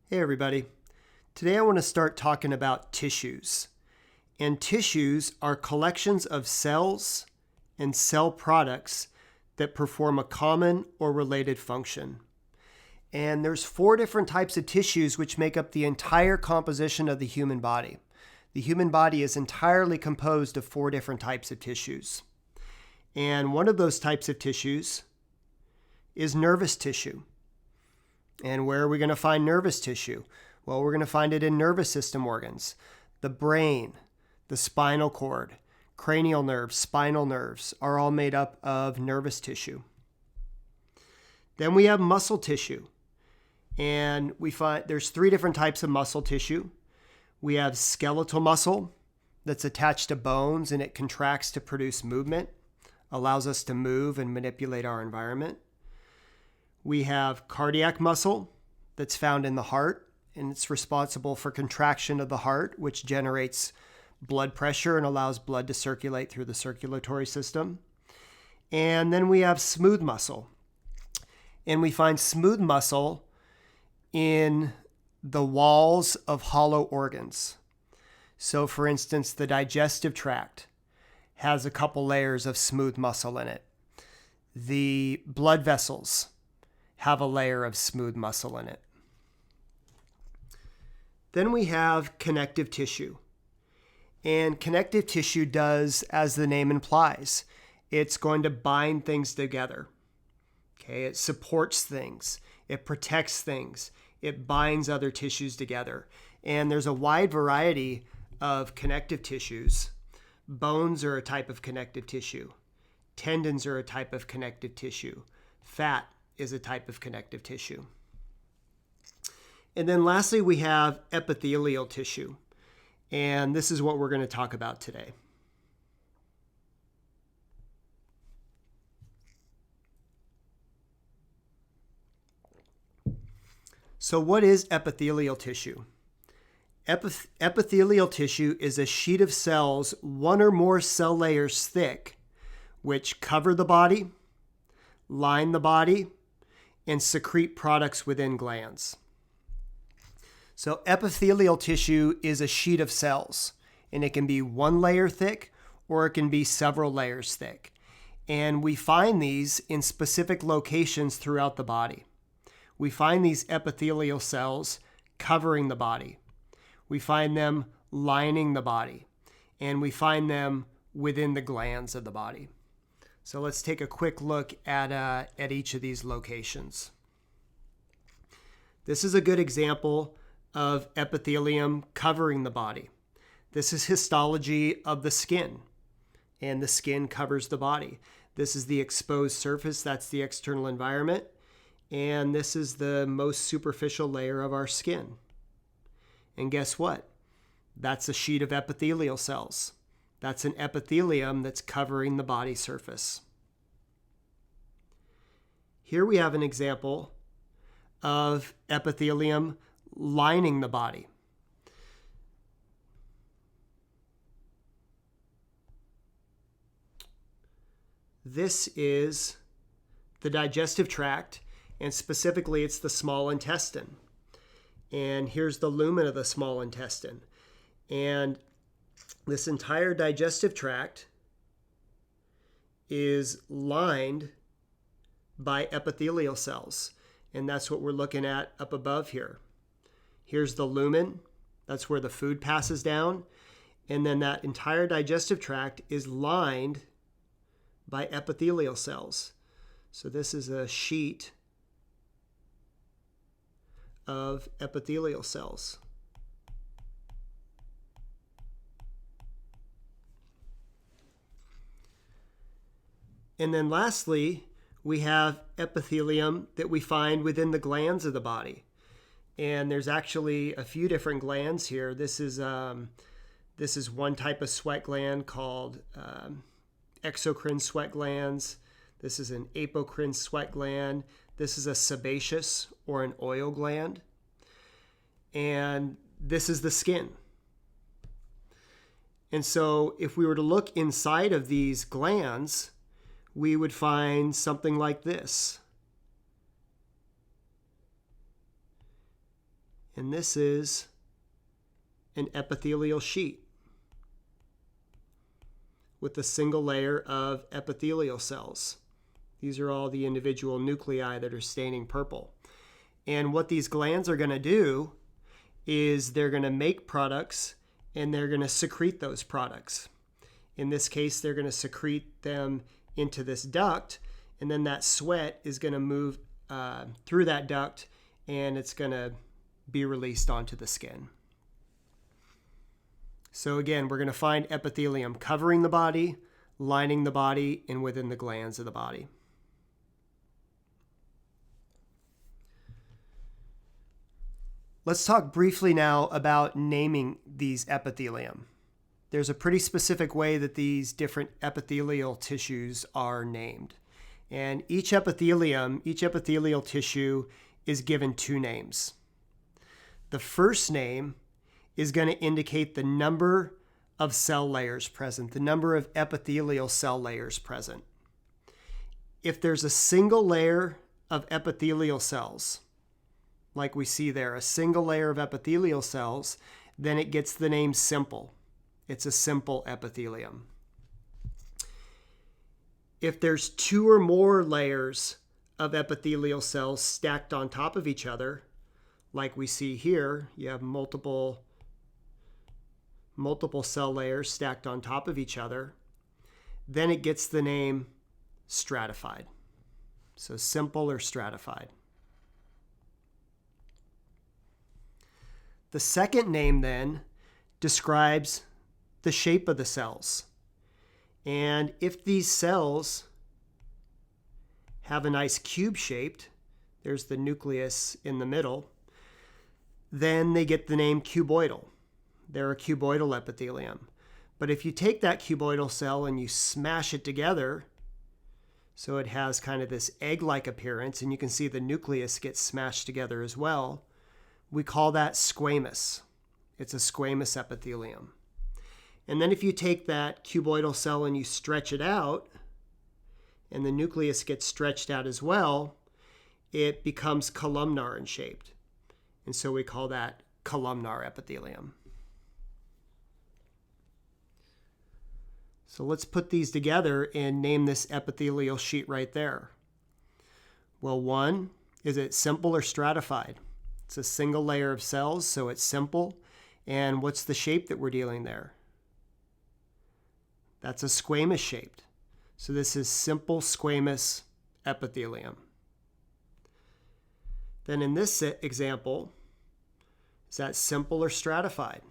Hey everybody. Today I want to start talking about tissues. And tissues are collections of cells and cell products that perform a common or related function. And there's 4 different types of tissues which make up the entire composition of the human body. The human body is entirely composed of 4 different types of tissues. And one of those types of tissues is nervous tissue. And where are we going to find nervous tissue? Well, we're going to find it in nervous system organs. The brain, the spinal cord, cranial nerves, spinal nerves are all made up of nervous tissue. Then we have muscle tissue. And we find there's 3 different types of muscle tissue. We have skeletal muscle that's attached to bones and it contracts to produce movement, allows us to move and manipulate our environment. We have cardiac muscle that's found in the heart, and it's responsible for contraction of the heart, which generates blood pressure and allows blood to circulate through the circulatory system. And then we have smooth muscle. And we find smooth muscle in the walls of hollow organs. So for instance, the digestive tract has a couple layers of smooth muscle in it. The blood vessels have a layer of smooth muscle in it. Then we have connective tissue. And connective tissue does as the name implies. It's going to bind things together. Okay, it supports things. It protects things. It binds other tissues together. And there's a wide variety of connective tissues. Bones are a type of connective tissue. Tendons are a type of connective tissue. Fat is a type of connective tissue. And then lastly, we have epithelial tissue. And this is what we're going to talk about today. So what is epithelial tissue? Epithelial tissue is a sheet of cells, 1 or more cell layers thick, which cover the body, line the body, and secrete products within glands. So epithelial tissue is a sheet of cells, and it can be 1 layer thick or it can be several layers thick. And we find these in specific locations throughout the body. We find these epithelial cells covering the body. We find them lining the body, and we find them within the glands of the body. So let's take a quick look at each of these locations. This is a good example of epithelium covering the body. This is histology of the skin, and the skin covers the body. This is the exposed surface, that's the external environment, and this is the most superficial layer of our skin. And guess what? That's a sheet of epithelial cells. That's an epithelium that's covering the body surface. Here we have an example of epithelium lining the body. This is the digestive tract, and specifically it's the small intestine. And here's the lumen of the small intestine. And this entire digestive tract is lined by epithelial cells. And that's what we're looking at up above here. Here's the lumen. That's where the food passes down. And then that entire digestive tract is lined by epithelial cells. So this is a sheet of epithelial cells. And then lastly, we have epithelium that we find within the glands of the body. And there's actually a few different glands here. This is one type of sweat gland called exocrine sweat glands. This is an apocrine sweat gland. This is a sebaceous or an oil gland. And this is the skin. And so if we were to look inside of these glands, we would find something like this. And this is an epithelial sheet with a single layer of epithelial cells. These are all the individual nuclei that are staining purple. And what these glands are going to do is they're going to make products and they're going to secrete those products. In this case, they're going to secrete them into this duct, and then that sweat is going to move through that duct and it's going to be released onto the skin. So again, we're going to find epithelium covering the body, lining the body, and within the glands of the body. Let's talk briefly now about naming these epithelium. There's a pretty specific way that these different epithelial tissues are named. And each epithelial tissue is given two names. The first name is going to indicate the number of cell layers present, the number of epithelial cell layers present. If there's a single layer of epithelial cells, like we see there, a single layer of epithelial cells, then it gets the name simple. It's a simple epithelium. If there's two or more layers of epithelial cells stacked on top of each other, like we see here, you have multiple cell layers stacked on top of each other, then it gets the name stratified. So simple or stratified. The second name then describes the shape of the cells. And if these cells have a nice cube shaped, there's the nucleus in the middle, then they get the name cuboidal. They're a cuboidal epithelium. But if you take that cuboidal cell and you smash it together, so it has kind of this egg-like appearance, and you can see the nucleus gets smashed together as well, we call that squamous. It's a squamous epithelium. And then if you take that cuboidal cell and you stretch it out, and the nucleus gets stretched out as well, it becomes columnar in shape. And so we call that columnar epithelium. So let's put these together and name this epithelial sheet right there. Well, one, is it simple or stratified? It's a single layer of cells, so it's simple. And what's the shape that we're dealing there? That's a squamous shape. So this is simple squamous epithelium. Then in this example, is that simple or stratified?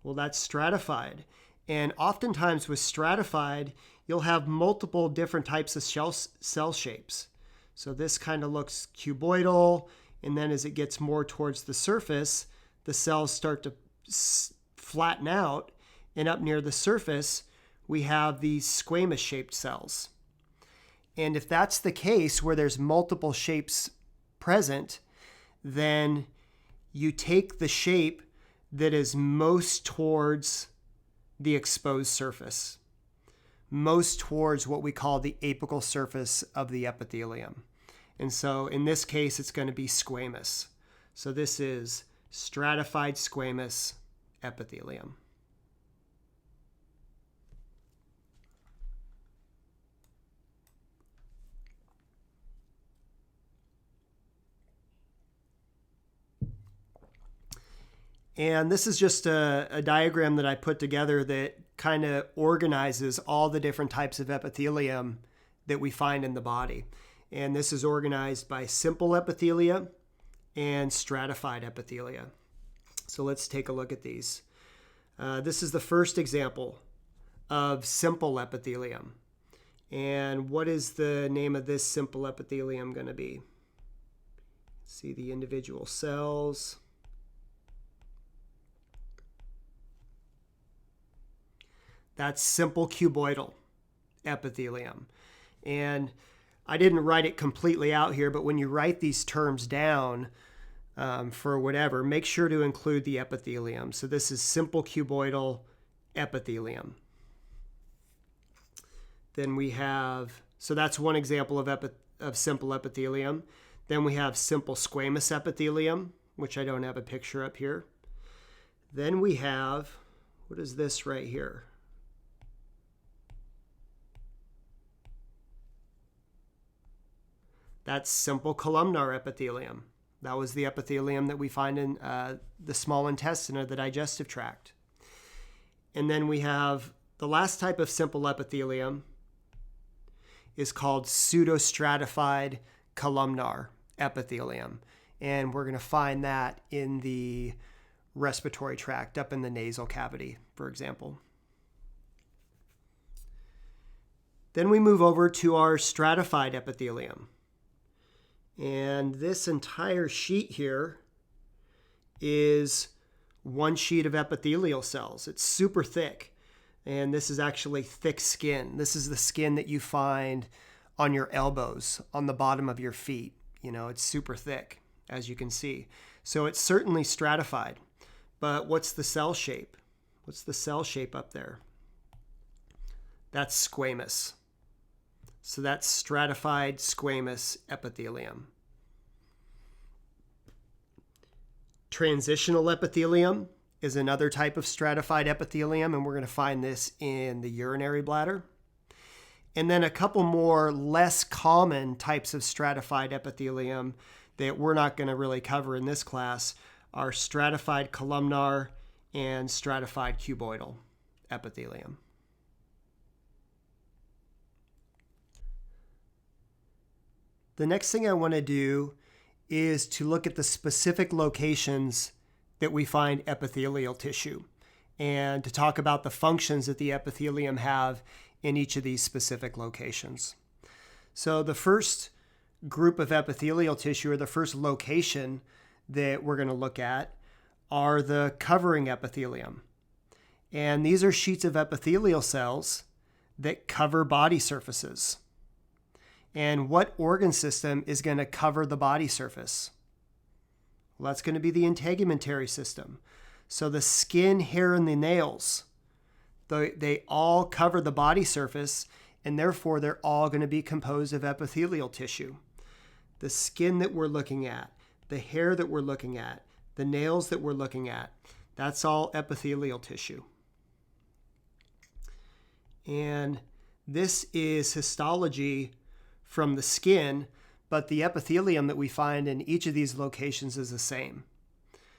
Well, that's stratified. And oftentimes with stratified, you'll have multiple different types of cell shapes. So this kind of looks cuboidal, and then as it gets more towards the surface, the cells start to flatten out, and up near the surface, we have these squamous shaped cells. And if that's the case, where there's multiple shapes present, then you take the shape that is most towards the exposed surface, most towards what we call the apical surface of the epithelium. And so in this case, it's going to be squamous. So this is stratified squamous epithelium. And this is just a diagram that I put together that kind of organizes all the different types of epithelium that we find in the body. And this is organized by simple epithelia and stratified epithelia. So let's take a look at these. This is the first example of simple epithelium. And what is the name of this simple epithelium going to be? See the individual cells. That's simple cuboidal epithelium. And I didn't write it completely out here, but when you write these terms down for whatever, make sure to include the epithelium. So this is simple cuboidal epithelium. Then we have, so that's one example of simple epithelium. Then we have simple squamous epithelium, which I don't have a picture up here. Then we have, what is this right here? That's simple columnar epithelium. That was the epithelium that we find in the small intestine or the digestive tract. And then we have the last type of simple epithelium is called pseudostratified columnar epithelium. And we're going to find that in the respiratory tract, up in the nasal cavity, for example. Then we move over to our stratified epithelium. And this entire sheet here is one sheet of epithelial cells. It's super thick. And this is actually thick skin. This is the skin that you find on your elbows, on the bottom of your feet. You know, it's super thick, as you can see. So it's certainly stratified. But what's the cell shape? What's the cell shape up there? That's squamous. So that's stratified squamous epithelium. Transitional epithelium is another type of stratified epithelium, and we're going to find this in the urinary bladder. And then a couple more less common types of stratified epithelium that we're not going to really cover in this class are stratified columnar and stratified cuboidal epithelium. The next thing I want to do is to look at the specific locations that we find epithelial tissue and to talk about the functions that the epithelium have in each of these specific locations. So the first group of epithelial tissue, or the first location that we're going to look at, are the covering epithelium. And these are sheets of epithelial cells that cover body surfaces. And what organ system is going to cover the body surface? Well, that's going to be the integumentary system. So the skin, hair, and the nails, they all cover the body surface, and therefore they're all going to be composed of epithelial tissue. The skin that we're looking at, the hair that we're looking at, the nails that we're looking at, that's all epithelial tissue. And this is histology from the skin, but the epithelium that we find in each of these locations is the same.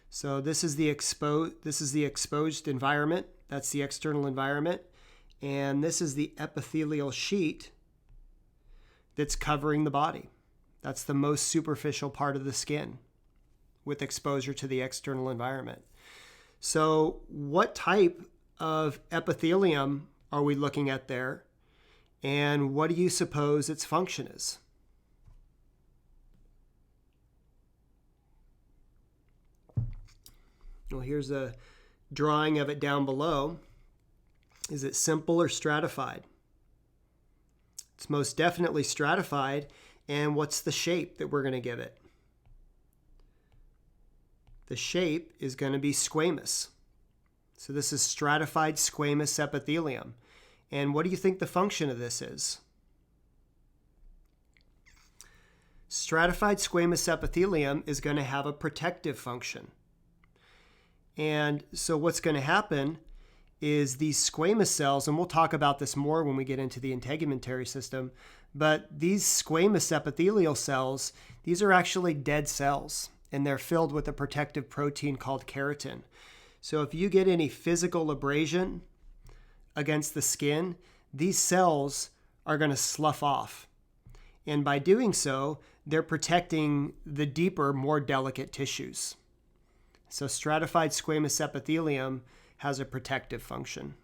So this is the exposed environment. That's the external environment. And this is the epithelial sheet that's covering the body. That's the most superficial part of the skin with exposure to the external environment. So what type of epithelium are we looking at there? And what do you suppose its function is? Well, here's a drawing of it down below. Is it simple or stratified? It's most definitely stratified. And what's the shape that we're going to give it? The shape is going to be squamous. So this is stratified squamous epithelium. And what do you think the function of this is? Stratified squamous epithelium is going to have a protective function. And so what's going to happen is these squamous cells, and we'll talk about this more when we get into the integumentary system, but these squamous epithelial cells, these are actually dead cells, and they're filled with a protective protein called keratin. So if you get any physical abrasion against the skin, these cells are going to slough off. And by doing so, they're protecting the deeper, more delicate tissues. So stratified squamous epithelium has a protective function.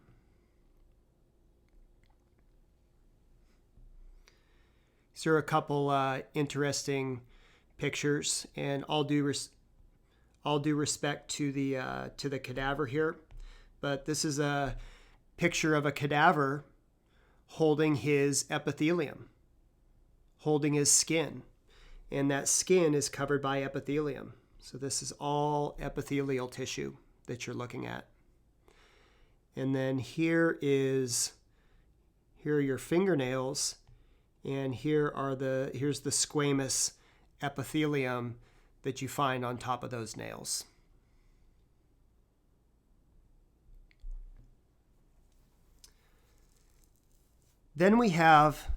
These are a couple interesting pictures, and all due respect to the cadaver here, but this is a picture of a cadaver holding his epithelium, holding his skin, and that skin is covered by epithelium. So this is all epithelial tissue that you're looking at. And then here are your fingernails, and here's the squamous epithelium that you find on top of those nails. Then we have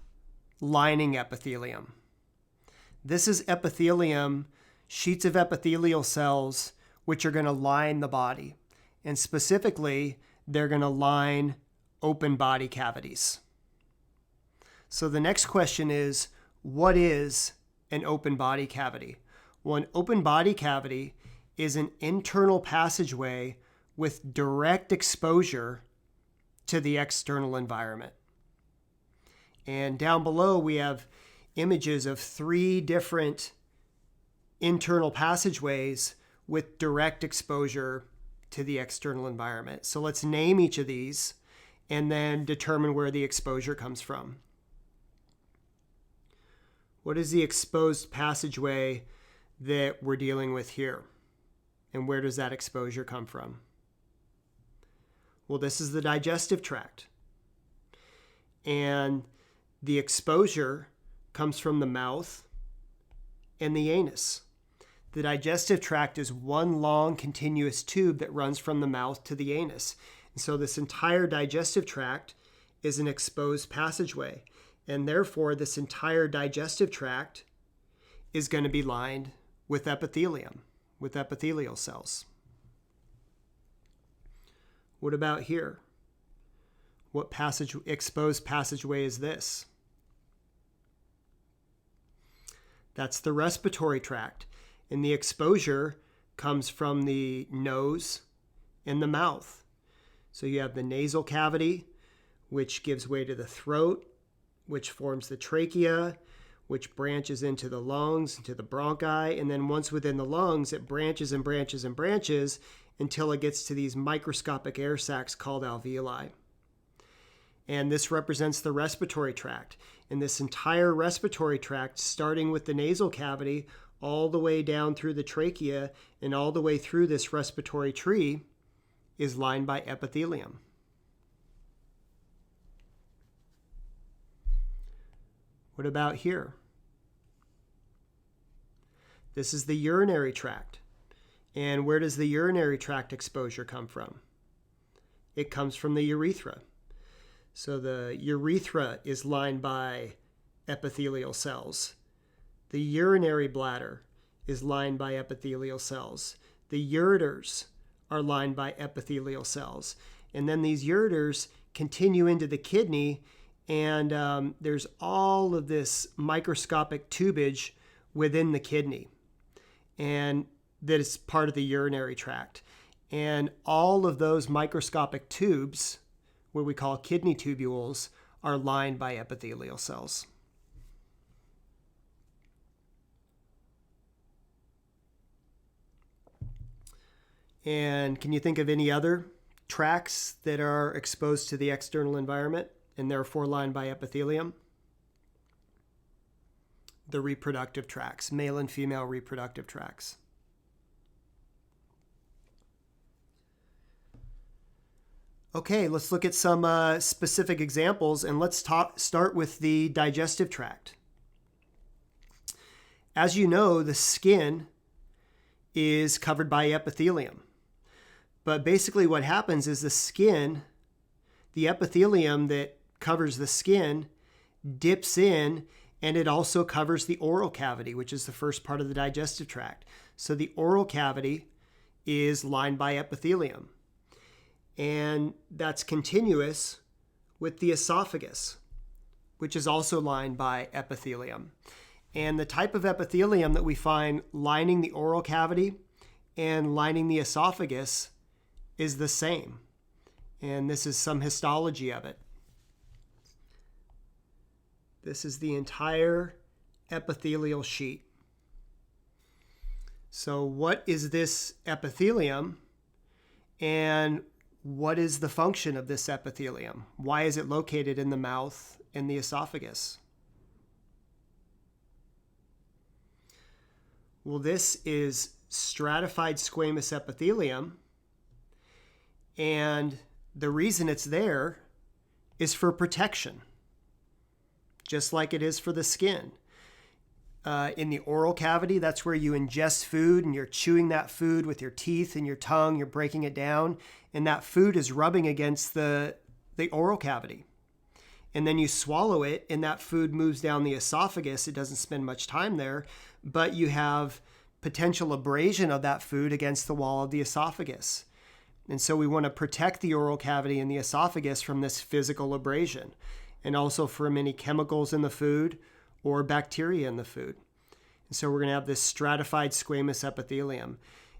lining epithelium. This is epithelium, sheets of epithelial cells, which are going to line the body. And specifically, they're going to line open body cavities. So the next question is, what is an open body cavity? Well, an open body cavity is an internal passageway with direct exposure to the external environment. And down below, we have images of 3 different internal passageways with direct exposure to the external environment. So let's name each of these and then determine where the exposure comes from. What is the exposed passageway that we're dealing with here? And where does that exposure come from? Well, this is the digestive tract. And the exposure comes from the mouth and the anus. The digestive tract is one long continuous tube that runs from the mouth to the anus. And so this entire digestive tract is an exposed passageway. And therefore, this entire digestive tract is going to be lined with epithelium, with epithelial cells. What about here? What exposed passageway is this? That's the respiratory tract. And the exposure comes from the nose and the mouth. So you have the nasal cavity, which gives way to the throat, which forms the trachea, which branches into the lungs, into the bronchi, and then once within the lungs, it branches and branches and branches until it gets to these microscopic air sacs called alveoli. And this represents the respiratory tract. And this entire respiratory tract, starting with the nasal cavity, all the way down through the trachea and all the way through this respiratory tree, is lined by epithelium. What about here? This is the urinary tract. And where does the urinary tract exposure come from? It comes from the urethra. So the urethra is lined by epithelial cells. The urinary bladder is lined by epithelial cells. The ureters are lined by epithelial cells. And then these ureters continue into the kidney, and there's all of this microscopic tubage within the kidney. And that is part of the urinary tract. And all of those microscopic tubes, what we call kidney tubules, are lined by epithelial cells. And can you think of any other tracts that are exposed to the external environment and therefore lined by epithelium? The reproductive tracts, male and female reproductive tracts. Okay, let's look at some specific examples, and let's start with the digestive tract. As you know, the skin is covered by epithelium. But basically what happens is the skin, the epithelium that covers the skin, dips in, and it also covers the oral cavity, which is the first part of the digestive tract. So the oral cavity is lined by epithelium. And that's continuous with the esophagus, which is also lined by epithelium. And the type of epithelium that we find lining the oral cavity and lining the esophagus is the same. And this is some histology of it. This is the entire epithelial sheet. So what is this epithelium, and what is the function of this epithelium? Why is it located in the mouth and the esophagus? Well, this is stratified squamous epithelium, and the reason it's there is for protection, just like it is for the skin. in the oral cavity. That's where you ingest food and you're chewing that food with your teeth and your tongue. You're breaking it down, and that food is rubbing against the oral cavity. And then you swallow it, and that food moves down the esophagus. It doesn't spend much time there, but you have potential abrasion of that food against the wall of the esophagus. And so we want to protect the oral cavity and the esophagus from this physical abrasion, and also from any chemicals in the food or bacteria in the food. And so we're going to have this stratified squamous epithelium.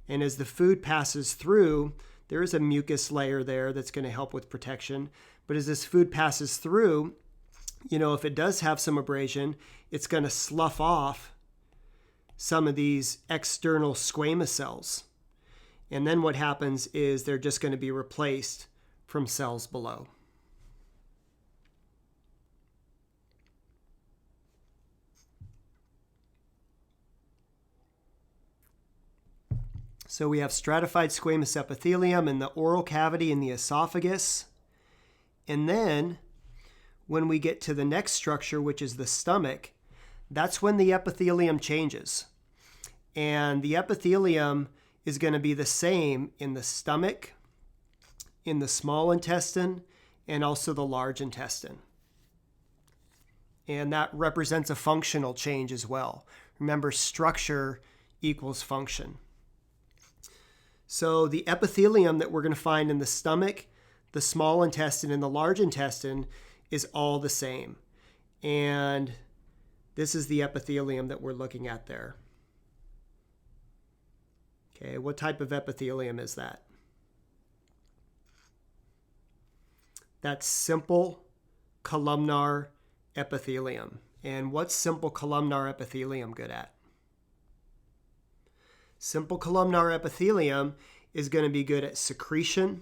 And as the food passes through, there is a mucus layer there that's going to help with protection. But as this food passes through, if it does have some abrasion, it's going to slough off some of these external squamous cells. And then what happens is they're just going to be replaced from cells below. So we have stratified squamous epithelium in the oral cavity in the esophagus. And then when we get to the next structure, which is the stomach, that's when the epithelium changes. And the epithelium is going to be the same in the stomach, in the small intestine, and also the large intestine. And that represents a functional change as well. Remember, structure equals function. So the epithelium that we're going to find in the stomach, the small intestine, and the large intestine is all the same. And this is the epithelium that we're looking at there. Okay, what type of epithelium is that? That's simple columnar epithelium. And what's simple columnar epithelium good at? Simple columnar epithelium is going to be good at secretion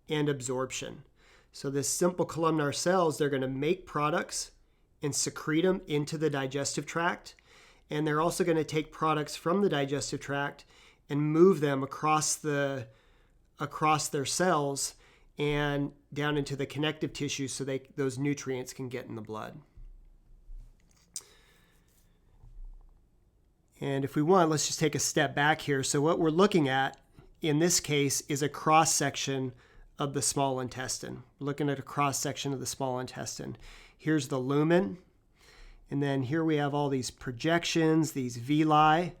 and absorption. So this simple columnar cells, they're going to make products and secrete them into the digestive tract. And they're also going to take products from the digestive tract and move them across their cells and down into the connective tissue so those nutrients can get in the blood. And if we want, let's just take a step back here. So what we're looking at in this case is a cross-section of the small intestine. We're looking at a cross-section of the small intestine. Here's the lumen. And then here we have all these projections, these villi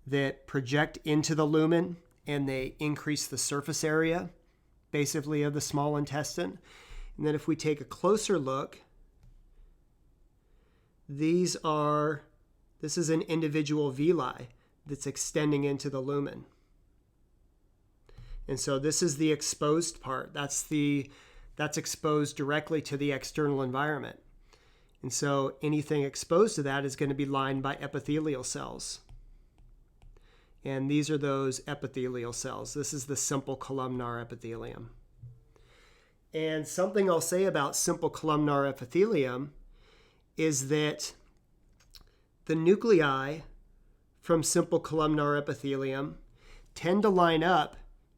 that project into the lumen, and they increase the surface area, basically, of the small intestine. And then if we take a closer look, this is an individual villi that's extending into the lumen. And so this is the exposed part. That's exposed directly to the external environment. And so anything exposed to that is going to be lined by epithelial cells. And these are those epithelial cells. This is the simple columnar epithelium. And something I'll say about simple columnar epithelium is that the nuclei from simple columnar epithelium tend to line up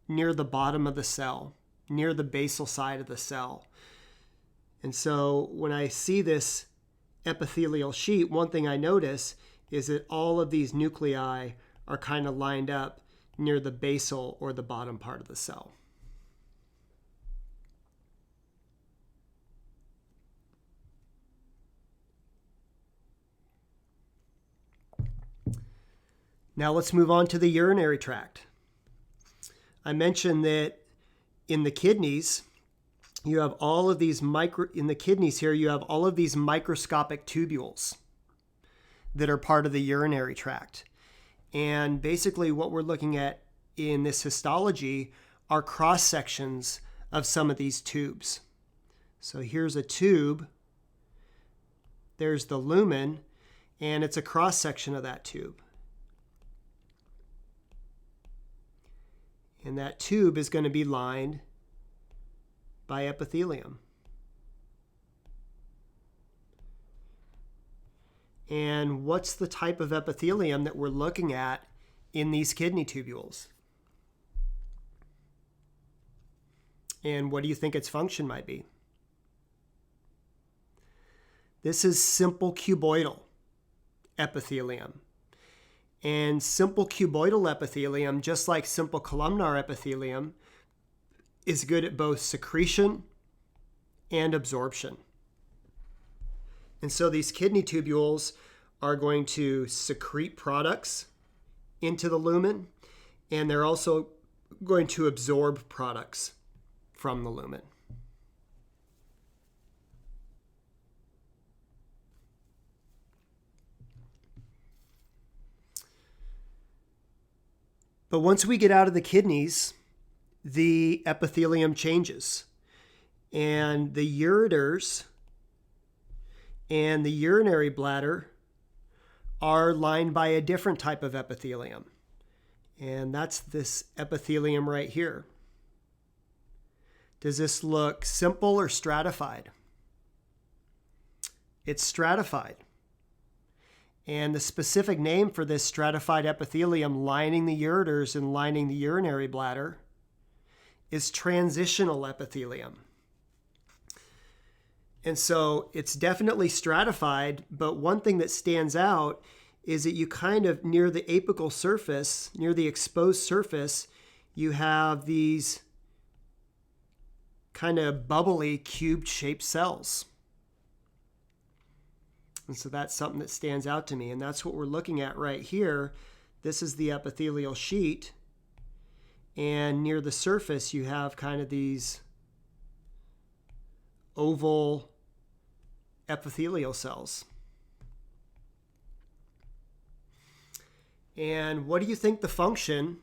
near the bottom of the cell, near the basal side of the cell. And so when I see this epithelial sheet, one thing I notice is that all of these nuclei are kind of lined up near the basal or the bottom part of the cell. Now let's move on to the urinary tract. I mentioned that in the kidneys, you have all of these microscopic tubules that are part of the urinary tract. And basically what we're looking at in this histology are cross sections of some of these tubes. So here's a tube, there's the lumen, and it's a cross section of that tube. And that tube is going to be lined by epithelium. And what's the type of epithelium that we're looking at in these kidney tubules? And what do you think its function might be? This is simple cuboidal epithelium. And simple cuboidal epithelium, just like simple columnar epithelium, is good at both secretion and absorption. And so these kidney tubules are going to secrete products into the lumen, and they're also going to absorb products from the lumen. But once we get out of the kidneys, the epithelium changes. And the ureters and the urinary bladder are lined by a different type of epithelium. And that's this epithelium right here. Does this look simple or stratified? It's stratified. And the specific name for this stratified epithelium lining the ureters and lining the urinary bladder is transitional epithelium. And so it's definitely stratified, but one thing that stands out is that you kind of, near the apical surface, near the exposed surface, you have these kind of bubbly cube-shaped cells. And so that's something that stands out to me. And that's what we're looking at right here. This is the epithelial sheet. And near the surface, you have kind of these oval epithelial cells. And what do you think the function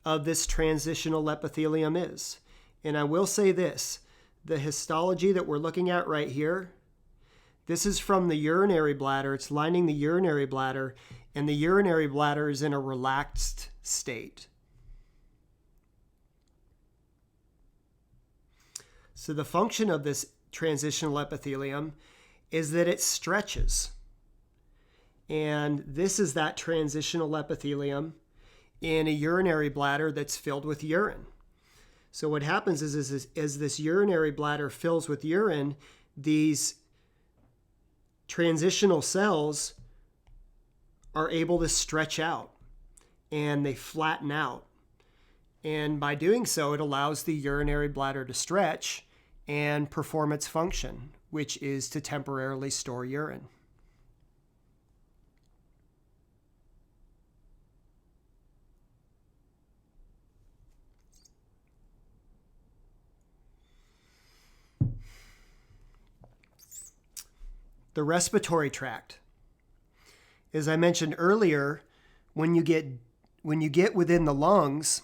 of this transitional epithelium is? And I will say this, the histology that we're looking at right here, this is from the urinary bladder. It's lining the urinary bladder, and the urinary bladder is in a relaxed state. So the function of this transitional epithelium is that it stretches. And this is that transitional epithelium in a urinary bladder that's filled with urine. So what happens is as this urinary bladder fills with urine, these transitional cells are able to stretch out and they flatten out. And by doing so, it allows the urinary bladder to stretch and perform its function, which is to temporarily store urine. The respiratory tract. As I mentioned earlier, when you get within the lungs,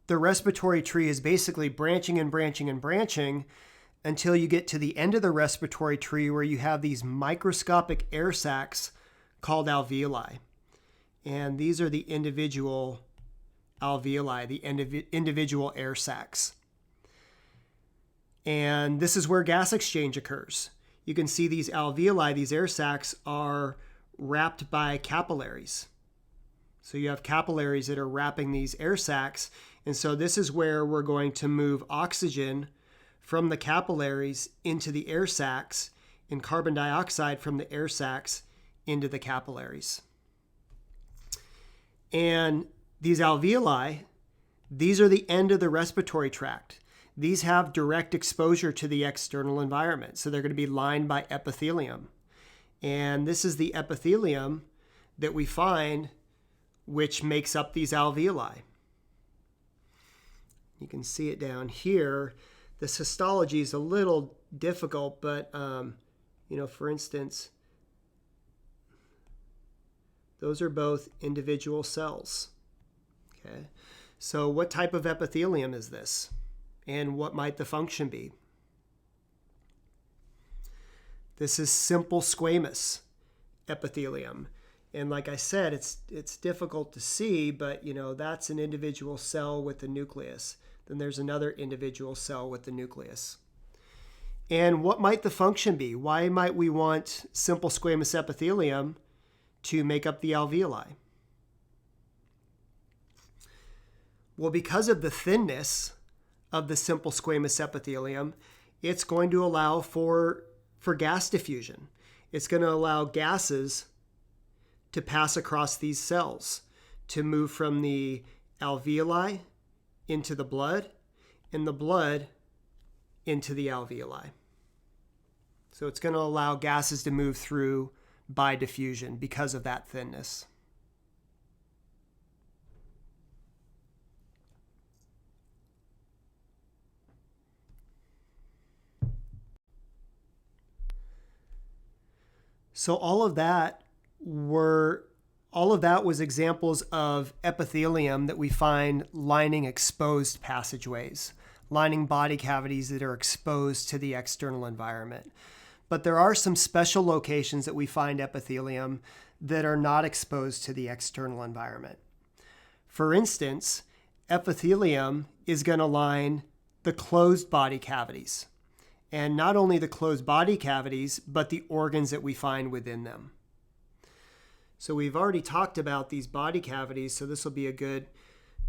the respiratory tree is basically branching and branching and branching until you get to the end of the respiratory tree where you have these microscopic air sacs called alveoli. And these are the individual alveoli, the individual air sacs. And this is where gas exchange occurs. You can see these alveoli, these air sacs, are wrapped by capillaries. So you have capillaries that are wrapping these air sacs. And so this is where we're going to move oxygen from the capillaries into the air sacs and carbon dioxide from the air sacs into the capillaries. And these alveoli, these are the end of the respiratory tract. These have direct exposure to the external environment, so they're going to be lined by epithelium. And this is the epithelium that we find which makes up these alveoli. You can see it down here. This histology is a little difficult, but, for instance, those are both individual cells. Okay, so what type of epithelium is this? And what might the function be? This is simple squamous epithelium. And like I said, it's difficult to see, but that's an individual cell with the nucleus. Then there's another individual cell with the nucleus. And what might the function be? Why might we want simple squamous epithelium to make up the alveoli? Well, because of the thinness of the simple squamous epithelium, it's going to allow for gas diffusion. It's going to allow gases to pass across these cells, to move from the alveoli into the blood, and the blood into the alveoli. So it's going to allow gases to move through by diffusion because of that thinness. So all of that was examples of epithelium that we find lining exposed passageways, lining body cavities that are exposed to the external environment. But there are some special locations that we find epithelium that are not exposed to the external environment. For instance, epithelium is going to line the closed body cavities. And not only the closed body cavities, but the organs that we find within them. So we've already talked about these body cavities, so this will be a good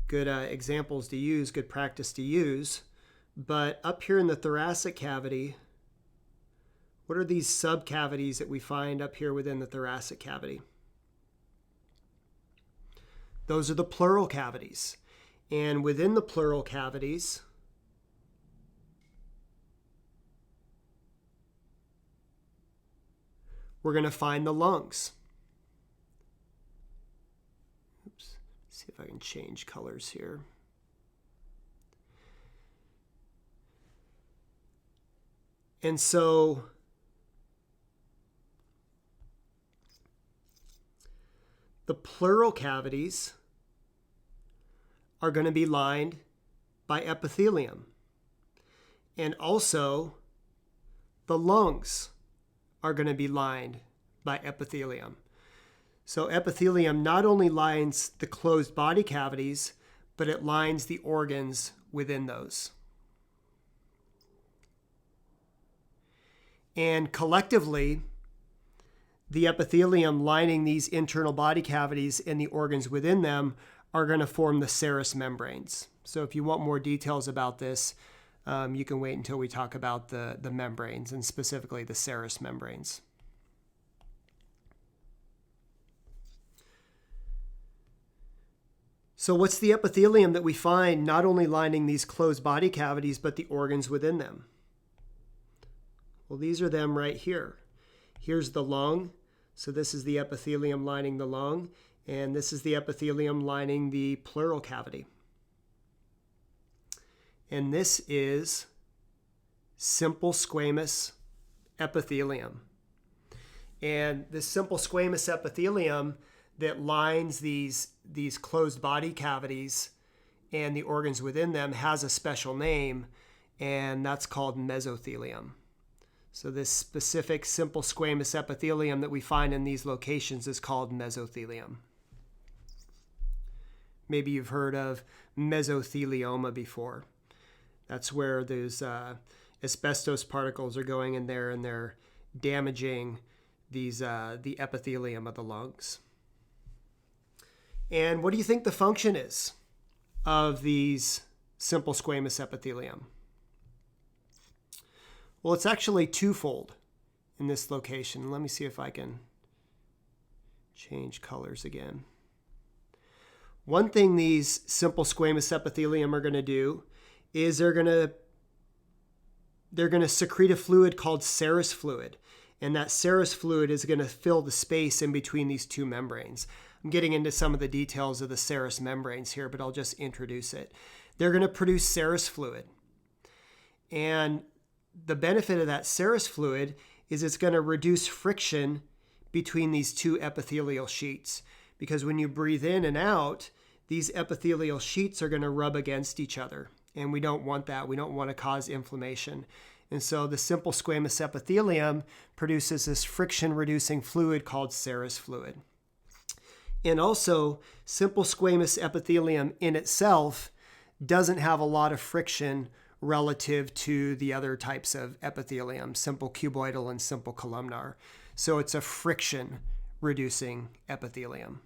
examples to use, good practice to use. But up here in the thoracic cavity, what are these subcavities that we find up here within the thoracic cavity? Those are the pleural cavities. And within the pleural cavities, we're going to find the lungs. Oops. Let's see if I can change colors here. And so the pleural cavities are going to be lined by epithelium. And also the lungs are going to be lined by epithelium. So epithelium not only lines the closed body cavities, but it lines the organs within those. And collectively, the epithelium lining these internal body cavities and the organs within them are going to form the serous membranes. So if you want more details about this, you can wait until we talk about the membranes, and specifically the serous membranes. So what's the epithelium that we find not only lining these closed body cavities, but the organs within them? Well, these are them right here. Here's the lung. So this is the epithelium lining the lung, and this is the epithelium lining the pleural cavity. And this is simple squamous epithelium. And this simple squamous epithelium that lines these closed body cavities and the organs within them has a special name, and that's called mesothelium. So this specific simple squamous epithelium that we find in these locations is called mesothelium. Maybe you've heard of mesothelioma before. That's where those asbestos particles are going in there and they're damaging the epithelium of the lungs. And what do you think the function is of these simple squamous epithelium? Well, it's actually twofold in this location. Let me see if I can change colors again. One thing these simple squamous epithelium are going to do is they're going to secrete a fluid called serous fluid. And that serous fluid is going to fill the space in between these two membranes. I'm getting into some of the details of the serous membranes here, but I'll just introduce it. They're going to produce serous fluid. And the benefit of that serous fluid is it's going to reduce friction between these two epithelial sheets. Because when you breathe in and out, these epithelial sheets are going to rub against each other. And we don't want that. We don't want to cause inflammation. And so the simple squamous epithelium produces this friction-reducing fluid called serous fluid. And also, simple squamous epithelium in itself doesn't have a lot of friction relative to the other types of epithelium, simple cuboidal and simple columnar. So it's a friction-reducing epithelium.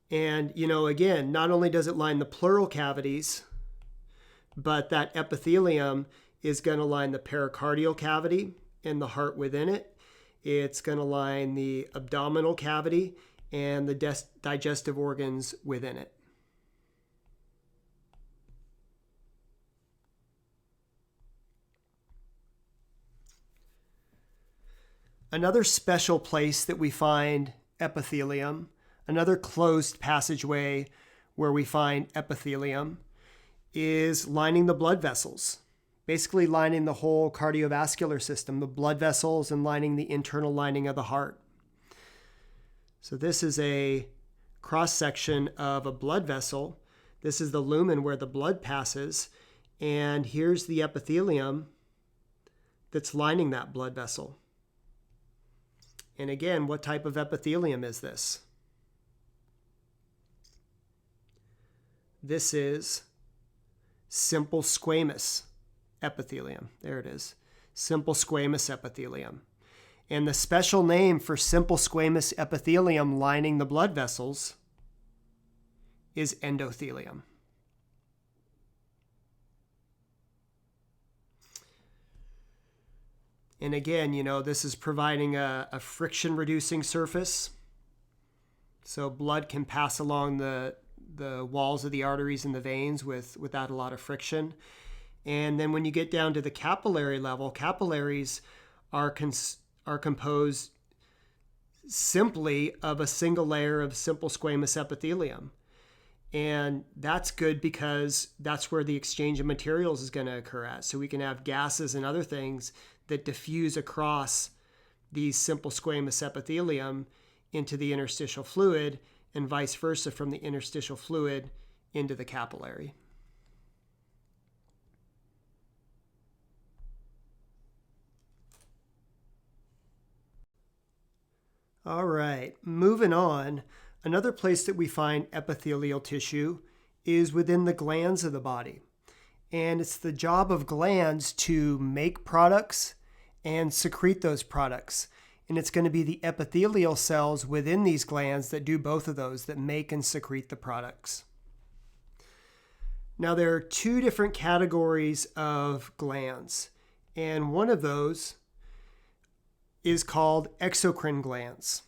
And, again, not only does it line the pleural cavities, but that epithelium is going to line the pericardial cavity and the heart within it. It's going to line the abdominal cavity and the digestive organs within it. Another special place that we find epithelium, another closed passageway where we find epithelium, is lining the blood vessels, basically lining the whole cardiovascular system, the blood vessels, and lining the internal lining of the heart. So this is a cross-section of a blood vessel. This is the lumen where the blood passes, and here's the epithelium that's lining that blood vessel. And again, what type of epithelium is this? This is simple squamous epithelium. There it is. Simple squamous epithelium. And the special name for simple squamous epithelium lining the blood vessels is endothelium. And again, this is providing a friction-reducing surface. So blood can pass along the walls of the arteries and the veins without a lot of friction. And then when you get down to the capillary level, capillaries are composed simply of a single layer of simple squamous epithelium. And that's good because that's where the exchange of materials is going to occur at. So we can have gases and other things that diffuse across these simple squamous epithelium into the interstitial fluid, and vice versa from the interstitial fluid into the capillary. All right, moving on. Another place that we find epithelial tissue is within the glands of the body. And it's the job of glands to make products and secrete those products. And it's going to be the epithelial cells within these glands that do both of those, that make and secrete the products. Now, there are two different categories of glands, and one of those is called exocrine glands.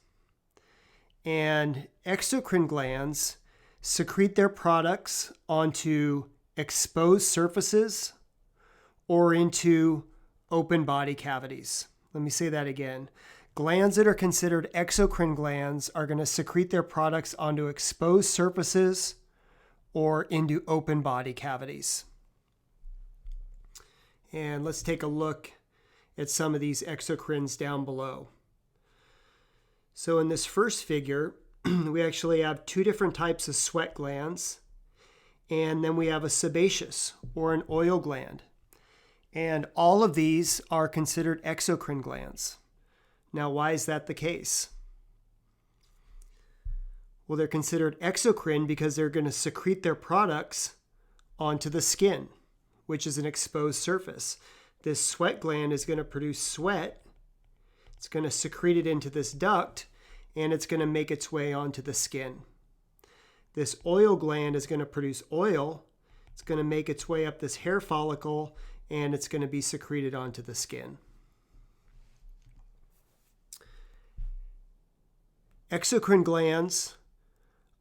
And exocrine glands secrete their products onto exposed surfaces or into open body cavities. Let me say that again. Glands that are considered exocrine glands are going to secrete their products onto exposed surfaces or into open body cavities. And let's take a look at some of these exocrines down below. So in this first figure, we actually have two different types of sweat glands, and then we have a sebaceous or an oil gland. And all of these are considered exocrine glands. Now, why is that the case? Well, they're considered exocrine because they're going to secrete their products onto the skin, which is an exposed surface. This sweat gland is going to produce sweat. It's going to secrete it into this duct, and it's going to make its way onto the skin. This oil gland is going to produce oil. It's going to make its way up this hair follicle, and it's going to be secreted onto the skin. Exocrine glands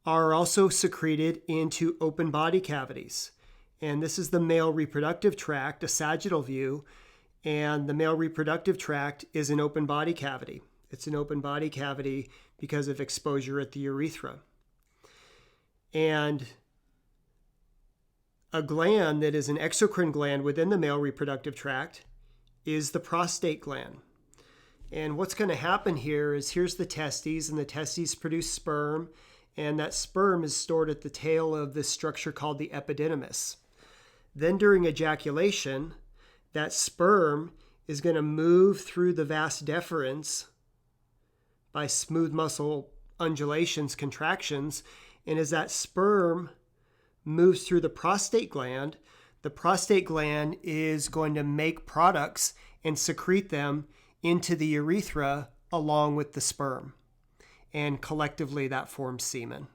are also secreted into open body cavities. And this is the male reproductive tract, a sagittal view. And the male reproductive tract is an open body cavity. It's an open body cavity because of exposure at the urethra. And a gland that is an exocrine gland within the male reproductive tract is the prostate gland. And what's going to happen here is here's the testes, and the testes produce sperm, and that sperm is stored at the tail of this structure called the epididymis. Then during ejaculation, that sperm is going to move through the vas deferens by smooth muscle undulations, contractions, and as that sperm moves through the prostate gland is going to make products and secrete them into the urethra along with the sperm. And collectively that forms semen.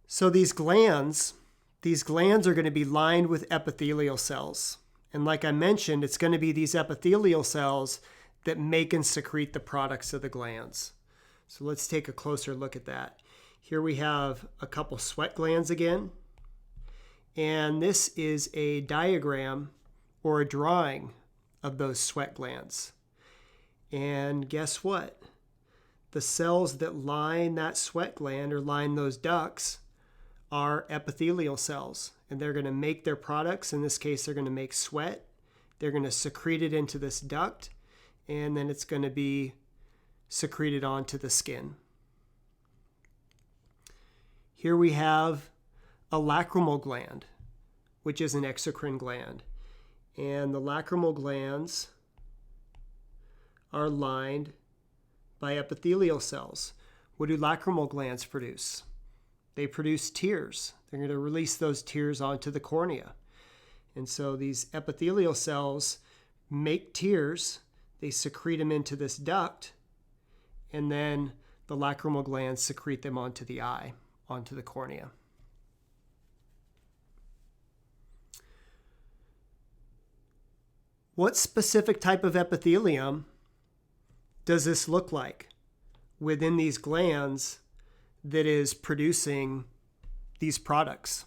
So these glands are going to be lined with epithelial cells. And like I mentioned, it's going to be these epithelial cells that make and secrete the products of the glands. So let's take a closer look at that. Here we have a couple sweat glands again. And this is a diagram or a drawing of those sweat glands. And guess what? The cells that line that sweat gland or line those ducts are epithelial cells. And they're going to make their products. In this case, they're going to make sweat. They're going to secrete it into this duct. And then it's going to be secreted onto the skin. Here we have a lacrimal gland, which is an exocrine gland. And the lacrimal glands are lined by epithelial cells. What do lacrimal glands produce? They produce tears. They're going to release those tears onto the cornea. And so these epithelial cells make tears. They secrete them into this duct. And then the lacrimal glands secrete them onto the eye, onto the cornea. What specific type of epithelium does this look like within these glands that is producing these products?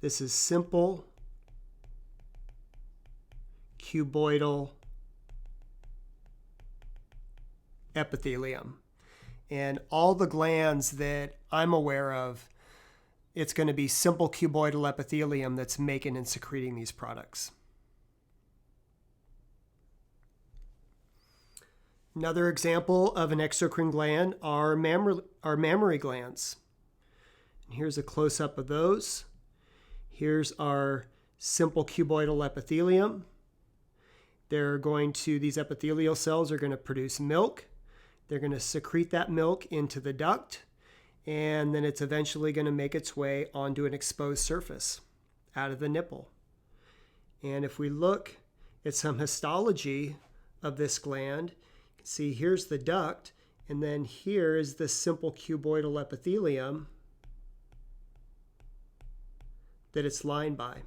This is simple cuboidal epithelium. And all the glands that I'm aware of, it's going to be simple cuboidal epithelium that's making and secreting these products. Another example of an exocrine gland are mammary glands. And here's a close-up of those. Here's our simple cuboidal epithelium. These epithelial cells are going to produce milk. They're going to secrete that milk into the duct, and then it's eventually going to make its way onto an exposed surface out of the nipple. And if we look at some histology of this gland, you can see here's the duct, and then here is the simple cuboidal epithelium that it's lined by.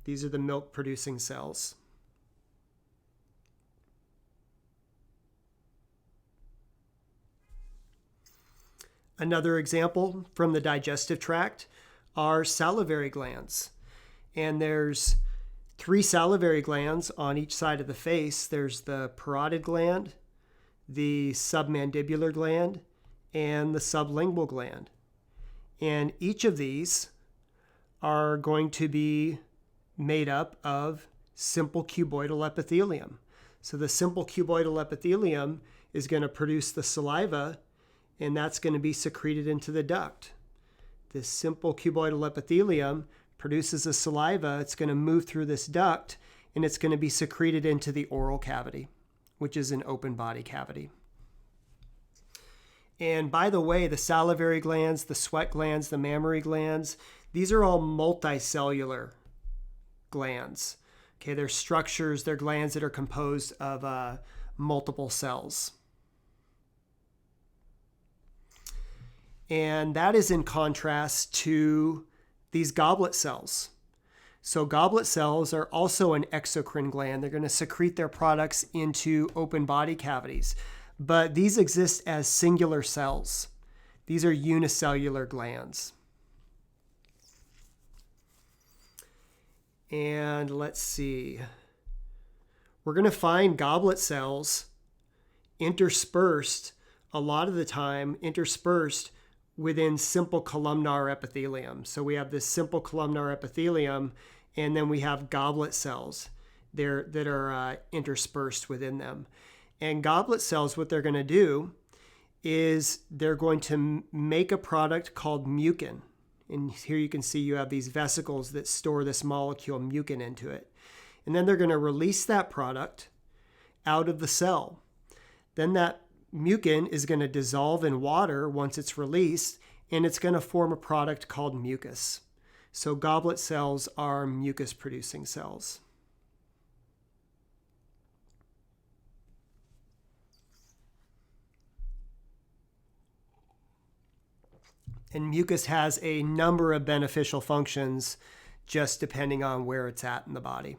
These are the milk-producing cells. Another example from the digestive tract are salivary glands. And there's 3 salivary glands on each side of the face. There's the parotid gland, the submandibular gland, and the sublingual gland. And each of these are going to be made up of simple cuboidal epithelium. So the simple cuboidal epithelium is going to produce the saliva, and that's going to be secreted into the duct. This simple cuboidal epithelium produces the saliva. It's going to move through this duct, and it's going to be secreted into the oral cavity, which is an open body cavity. And by the way, the salivary glands, the sweat glands, the mammary glands, these are all multicellular glands. Okay, they're structures, they're glands that are composed of multiple cells. And that is in contrast to these goblet cells. So goblet cells are also an exocrine gland. They're going to secrete their products into open body cavities. But these exist as singular cells. These are unicellular glands. And let's see. We're going to find goblet cells interspersed, a lot of the time, interspersed within simple columnar epithelium. So we have this simple columnar epithelium, and then we have goblet cells there that are interspersed within them. And goblet cells, what they're going to do is they're going to make a product called mucin. And here you can see you have these vesicles that store this molecule mucin into it. And then they're going to release that product out of the cell. Then that mucin is going to dissolve in water once it's released, and it's going to form a product called mucus. So goblet cells are mucus-producing cells. And mucus has a number of beneficial functions just depending on where it's at in the body.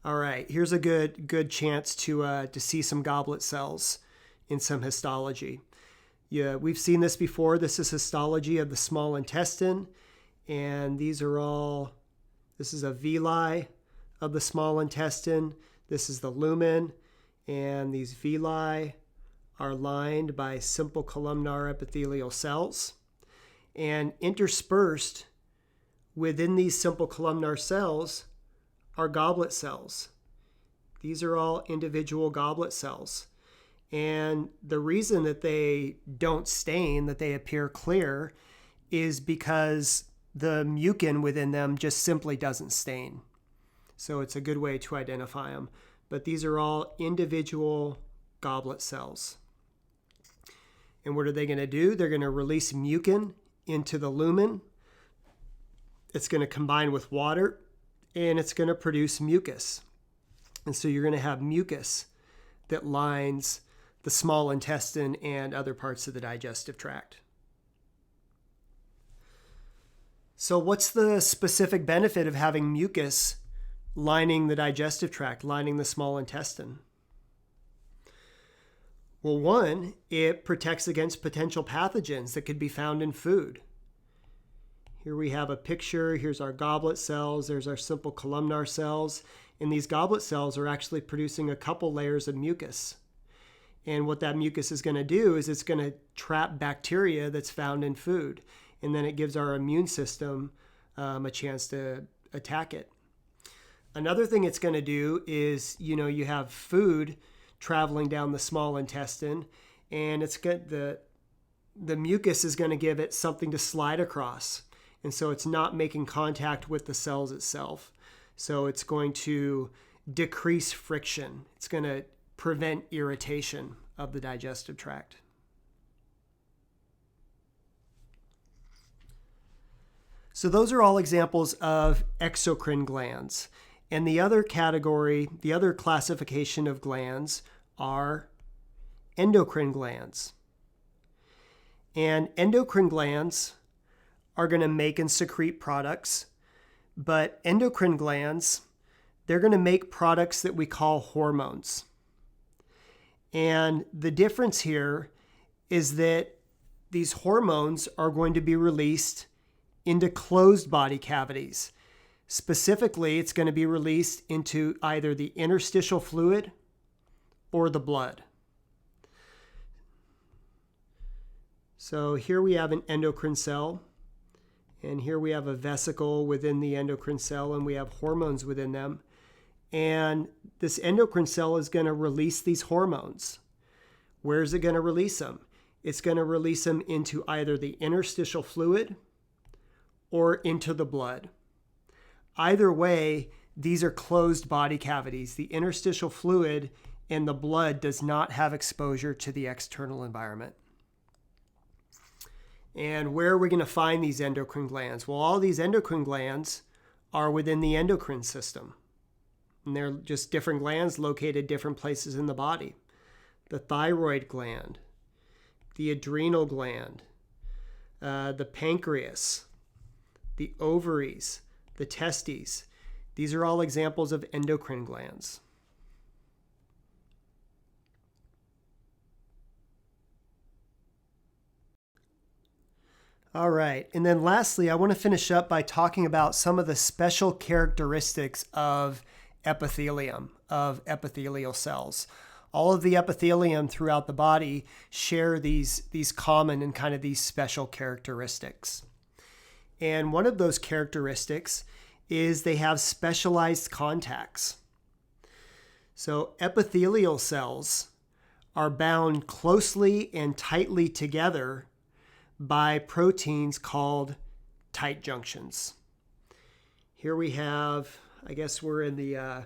All right, here's a good chance to see some goblet cells in some histology. Yeah, we've seen this before. This is histology of the small intestine, and this is a villi of the small intestine. This is the lumen, and these villi are lined by simple columnar epithelial cells. And interspersed within these simple columnar cells are goblet cells. These are all individual goblet cells. And the reason that they don't stain, that they appear clear, is because the mucin within them just simply doesn't stain. So it's a good way to identify them. But these are all individual goblet cells. And what are they going to do? They're going to release mucin into the lumen. It's going to combine with water, and it's going to produce mucus. And so you're going to have mucus that lines the small intestine and other parts of the digestive tract. So what's the specific benefit of having mucus lining the digestive tract, lining the small intestine? Well, one, it protects against potential pathogens that could be found in food. Here we have a picture. Here's our goblet cells. There's our simple columnar cells. And these goblet cells are actually producing a couple layers of mucus. And what that mucus is going to do is it's going to trap bacteria that's found in food. And then it gives our immune system a chance to attack it. Another thing it's going to do is, you have food traveling down the small intestine, and the mucus is going to give it something to slide across. And so it's not making contact with the cells itself. So it's going to decrease friction. It's going to prevent irritation of the digestive tract. So those are all examples of exocrine glands. And the other category, the other classification of glands are endocrine glands. And endocrine glands are going to make and secrete products, but endocrine glands, they're going to make products that we call hormones. And the difference here is that these hormones are going to be released into closed body cavities. Specifically, it's going to be released into either the interstitial fluid or the blood. So here we have an endocrine cell, and here we have a vesicle within the endocrine cell, and we have hormones within them. And this endocrine cell is going to release these hormones. Where is it going to release them? It's going to release them into either the interstitial fluid or into the blood. Either way, these are closed body cavities. The interstitial fluid and the blood does not have exposure to the external environment. And where are we going to find these endocrine glands? Well, all these endocrine glands are within the endocrine system. And they're just different glands located different places in the body. The thyroid gland, the adrenal gland, the pancreas, the ovaries, the testes. These are all examples of endocrine glands. All right, and then lastly, I want to finish up by talking about some of the special characteristics of epithelium, of epithelial cells. All of the epithelium throughout the body share these common and kind of these special characteristics. And one of those characteristics is they have specialized contacts. So epithelial cells are bound closely and tightly together by proteins called tight junctions. Here we have, I guess we're in the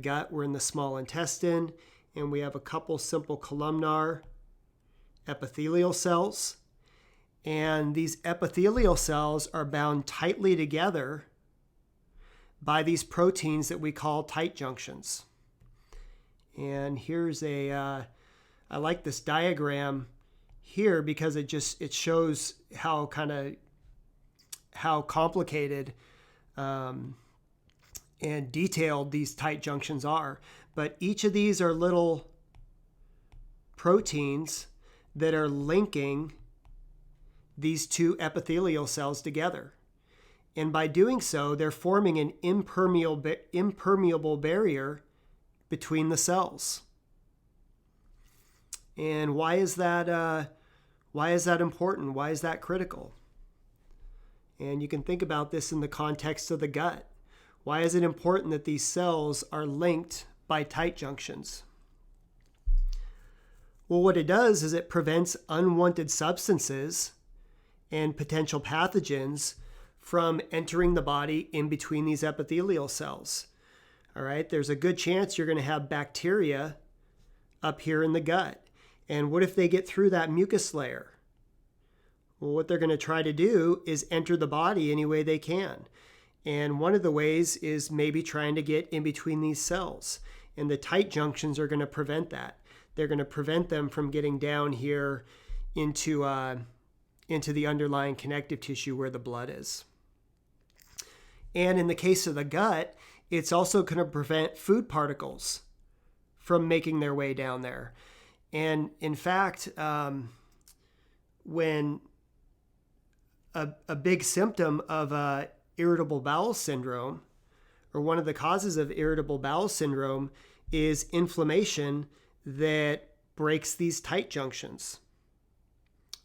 gut, we're in the small intestine, and we have a couple simple columnar epithelial cells. And these epithelial cells are bound tightly together by these proteins that we call tight junctions. And here's a I like this diagram here because it shows how complicated and detailed these tight junctions are. But each of these are little proteins that are linking these two epithelial cells together. And by doing so, they're forming an impermeable barrier between the cells. And why is that important? Why is that critical? And you can think about this in the context of the gut. Why is it important that these cells are linked by tight junctions? Well, what it does is it prevents unwanted substances and potential pathogens from entering the body in between these epithelial cells. All right, there's a good chance you're going to have bacteria up here in the gut. And what if they get through that mucus layer? Well, what they're going to try to do is enter the body any way they can. And one of the ways is maybe trying to get in between these cells. And the tight junctions are going to prevent that. They're going to prevent them from getting down here into the underlying connective tissue where the blood is. And in the case of the gut, it's also going to prevent food particles from making their way down there. And in fact, when a big symptom of irritable bowel syndrome, or one of the causes of irritable bowel syndrome, is inflammation that breaks these tight junctions.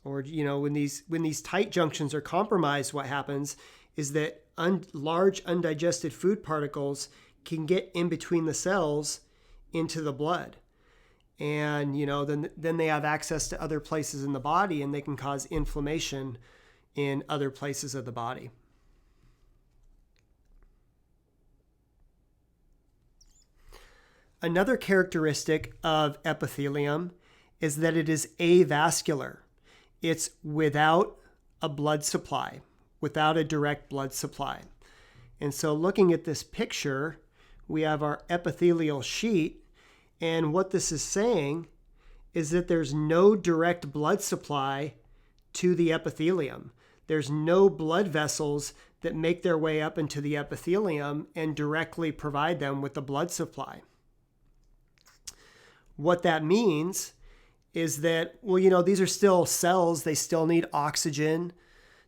Or, when these tight junctions are compromised, what happens is that large undigested food particles can get in between the cells into the blood. And, then they have access to other places in the body, and they can cause inflammation in other places of the body. Another characteristic of epithelium is that it is avascular. It's without a blood supply, without a direct blood supply. And so looking at this picture, we have our epithelial sheet, and what this is saying is that there's no direct blood supply to the epithelium. There's no blood vessels that make their way up into the epithelium and directly provide them with the blood supply. What that means is that, these are still cells. They still need oxygen.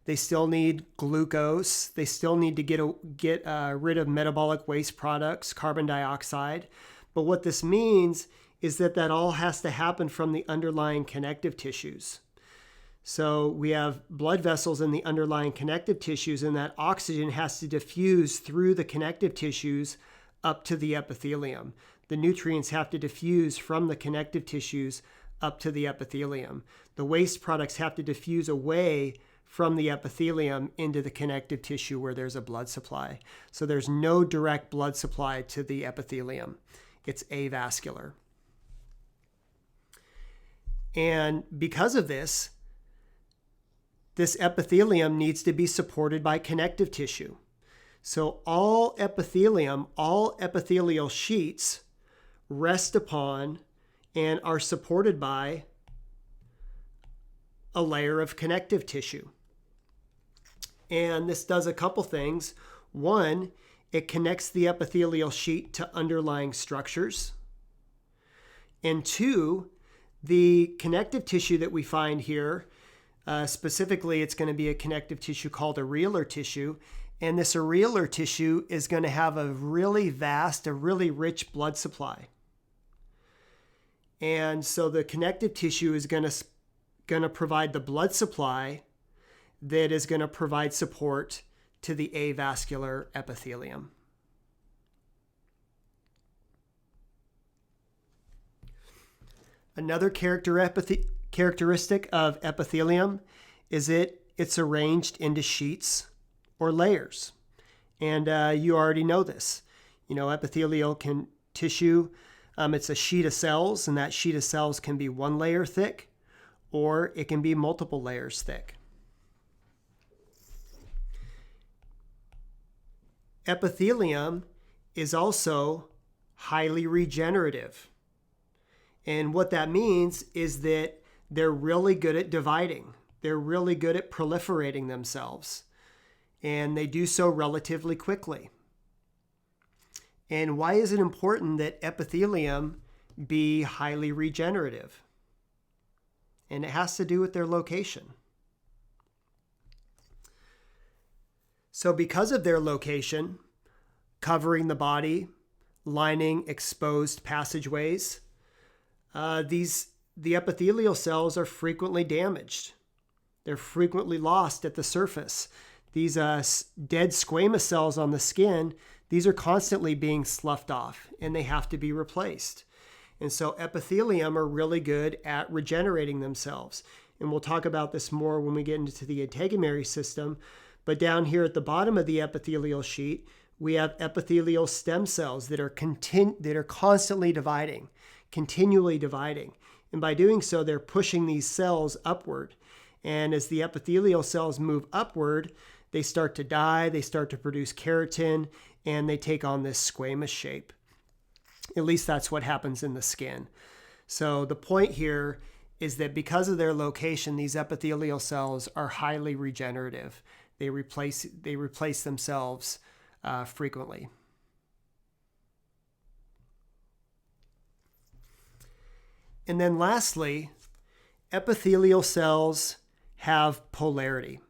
They still need glucose. They still need to get rid of metabolic waste products, carbon dioxide. But what this means is that all has to happen from the underlying connective tissues. So we have blood vessels in the underlying connective tissues, and that oxygen has to diffuse through the connective tissues up to the epithelium. The nutrients have to diffuse from the connective tissues up to the epithelium. The waste products have to diffuse away from the epithelium into the connective tissue where there's a blood supply. So there's no direct blood supply to the epithelium. It's avascular. And because of this epithelium needs to be supported by connective tissue. So all epithelial sheets rest upon and are supported by a layer of connective tissue. And this does a couple things. One, it connects the epithelial sheet to underlying structures. And two, the connective tissue that we find here, specifically, it's going to be a connective tissue called areolar tissue. And this areolar tissue is going to have a really vast, a really rich blood supply. And so the connective tissue is going to provide the blood supply that is going to provide support to the avascular epithelium. Another characteristic of epithelium is it's arranged into sheets or layers. And you already know this. Epithelial tissue, it's a sheet of cells, and that sheet of cells can be one layer thick, or it can be multiple layers thick. Epithelium is also highly regenerative. And what that means is that they're really good at dividing. They're really good at proliferating themselves. And they do so relatively quickly. And why is it important that epithelium be highly regenerative? And it has to do with their location. So because of their location, covering the body, lining exposed passageways, the epithelial cells are frequently damaged. They're frequently lost at the surface. These dead squamous cells on the skin, these are constantly being sloughed off, and they have to be replaced. And so epithelium are really good at regenerating themselves. And we'll talk about this more when we get into the integumentary system. But down here at the bottom of the epithelial sheet, we have epithelial stem cells that are constantly dividing, continually dividing. And by doing so, they're pushing these cells upward. And as the epithelial cells move upward, they start to die, they start to produce keratin, and they take on this squamous shape. At least that's what happens in the skin. So the point here is that because of their location, these epithelial cells are highly regenerative. They replace themselves frequently. And then lastly, epithelial cells have polarity.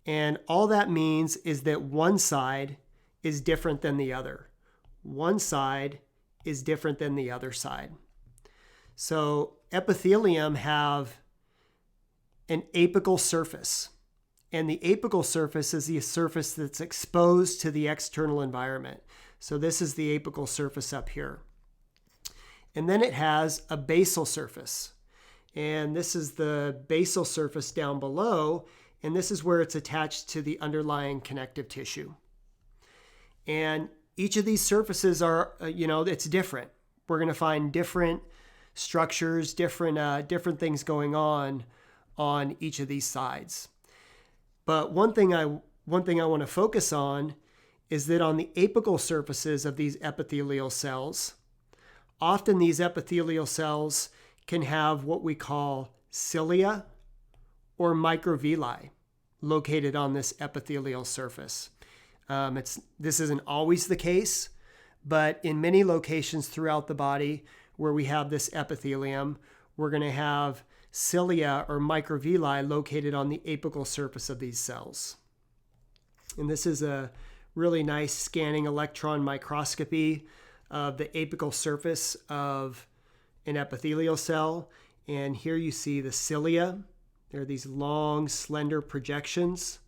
And all that means is that one side is different than the other. One side is different than the other side. So epithelium have an apical surface. And the apical surface is the surface that's exposed to the external environment. So this is the apical surface up here. And then it has a basal surface. And this is the basal surface down below. And this is where it's attached to the underlying connective tissue. And each of these surfaces are, it's different. We're going to find different structures, different things going on each of these sides. But one thing I want to focus on is that on the apical surfaces of these epithelial cells, often these epithelial cells can have what we call cilia or microvilli located on this epithelial surface. This isn't always the case, but in many locations throughout the body where we have this epithelium, we're going to have cilia or microvilli located on the apical surface of these cells. And this is a really nice scanning electron microscopy of the apical surface of an epithelial cell. And here you see the cilia. There are these long, slender projections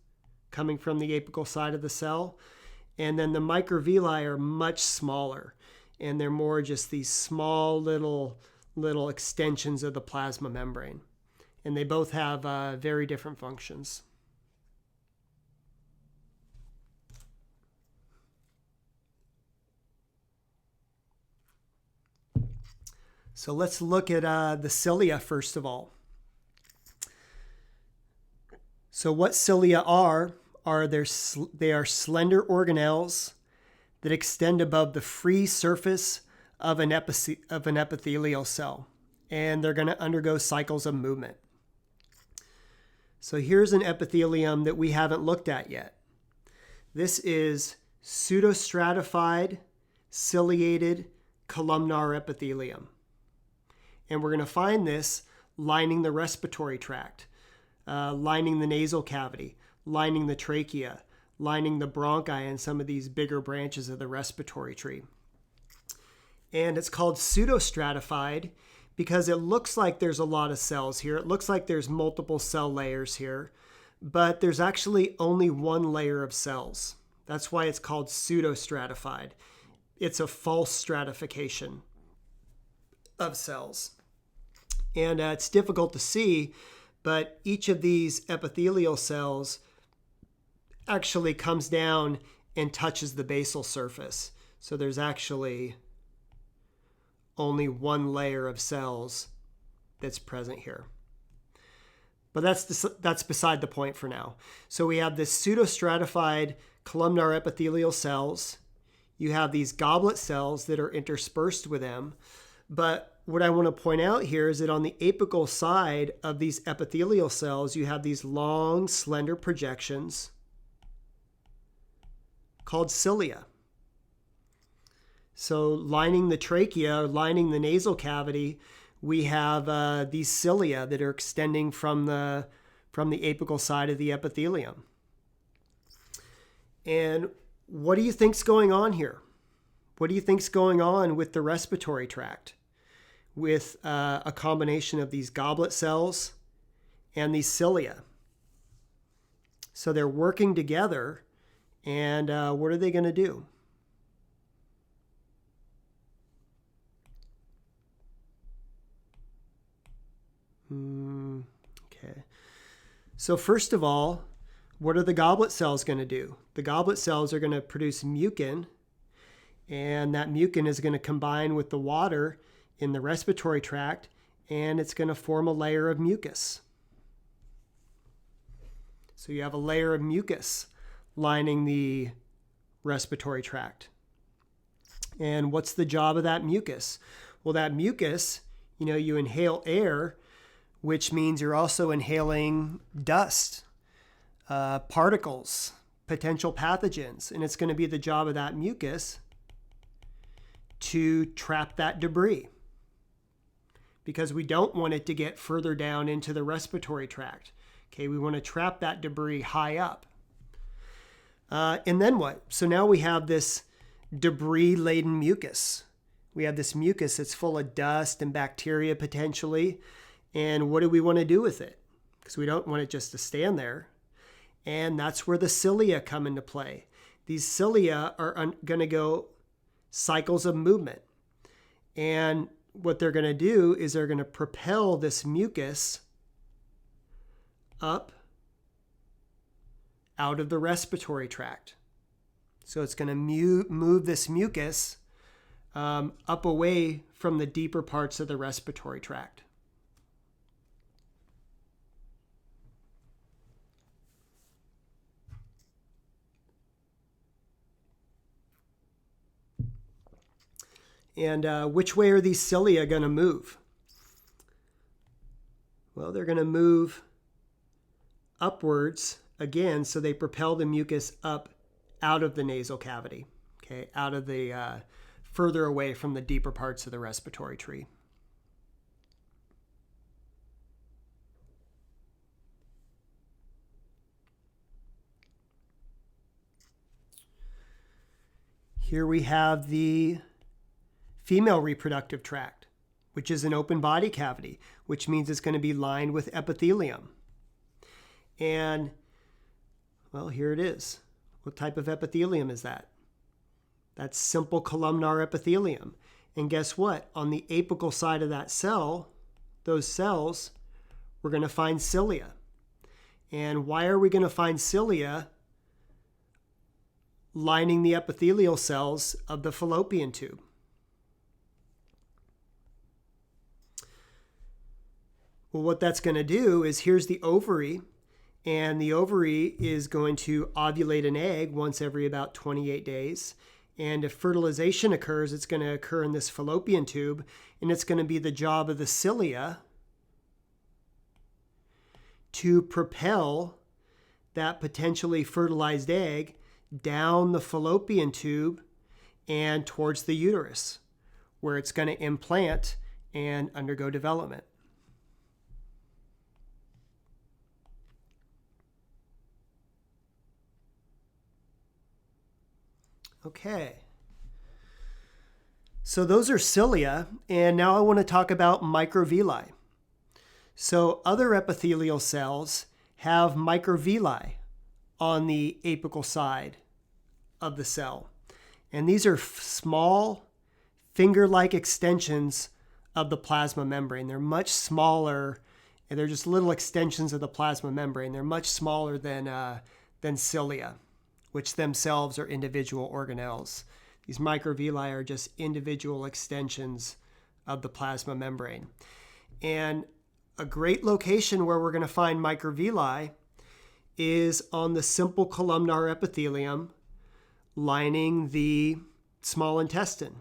coming from the apical side of the cell. And then the microvilli are much smaller, and they're more just these small little extensions of the plasma membrane. And they both have very different functions. So let's look at the cilia first of all. So what cilia are they are slender organelles that extend above the free surface of an epithelial cell, and they're going to undergo cycles of movement. So here's an epithelium that we haven't looked at yet. This is pseudostratified ciliated columnar epithelium. And we're going to find this lining the respiratory tract, lining the nasal cavity, lining the trachea, lining the bronchi and some of these bigger branches of the respiratory tree. And it's called pseudostratified because it looks like there's a lot of cells here. It looks like there's multiple cell layers here, but there's actually only one layer of cells. That's why it's called pseudostratified. It's a false stratification of cells. And it's difficult to see, but each of these epithelial cells actually comes down and touches the basal surface. So there's actually only one layer of cells that's present here. But that's beside the point for now. So we have this pseudostratified columnar epithelial cells. You have these goblet cells that are interspersed with them. But what I want to point out here is that on the apical side of these epithelial cells, you have these long, slender projections called cilia. So lining the trachea, or lining the nasal cavity, we have these cilia that are extending from the apical side of the epithelium. And what do you think's going on here? What do you think's going on with the respiratory tract, with a combination of these goblet cells and these cilia? So they're working together, and what are they going to do? Okay. So first of all, what are the goblet cells going to do? The goblet cells are going to produce mucin, and that mucin is going to combine with the water in the respiratory tract, and it's going to form a layer of mucus. So you have a layer of mucus lining the respiratory tract. And what's the job of that mucus? Well, that mucus, you inhale air, which means you're also inhaling dust, particles, potential pathogens, and it's going to be the job of that mucus to trap that debris, because we don't want it to get further down into the respiratory tract. Okay, we want to trap that debris high up. And then what? So now we have this debris-laden mucus. We have this mucus that's full of dust and bacteria potentially. And what do we want to do with it? Because we don't want it just to stand there. And that's where the cilia come into play. These cilia are going to go cycles of movement. And what they're going to do is they're going to propel this mucus up out of the respiratory tract. So it's going to move this mucus up away from the deeper parts of the respiratory tract. And which way are these cilia going to move? Well, they're going to move upwards again, so they propel the mucus up out of the nasal cavity, okay, out of the further away from the deeper parts of the respiratory tree. Here we have the female reproductive tract, which is an open body cavity, which means it's going to be lined with epithelium. And, well, here it is. What type of epithelium is that? That's simple columnar epithelium. And guess what? On the apical side of that cell, those cells, we're going to find cilia. And why are we going to find cilia lining the epithelial cells of the fallopian tube? Well, what that's going to do is, here's the ovary, and the ovary is going to ovulate an egg once every about 28 days. And if fertilization occurs, it's going to occur in this fallopian tube, and it's going to be the job of the cilia to propel that potentially fertilized egg down the fallopian tube and towards the uterus, where it's going to implant and undergo development. Okay, so those are cilia, and now I want to talk about microvilli. So other epithelial cells have microvilli on the apical side of the cell, and these are small finger-like extensions of the plasma membrane. They're much smaller, and they're just little extensions of the plasma membrane. They're much smaller than cilia, which themselves are individual organelles. These microvilli are just individual extensions of the plasma membrane. And a great location where we're going to find microvilli is on the simple columnar epithelium lining the small intestine.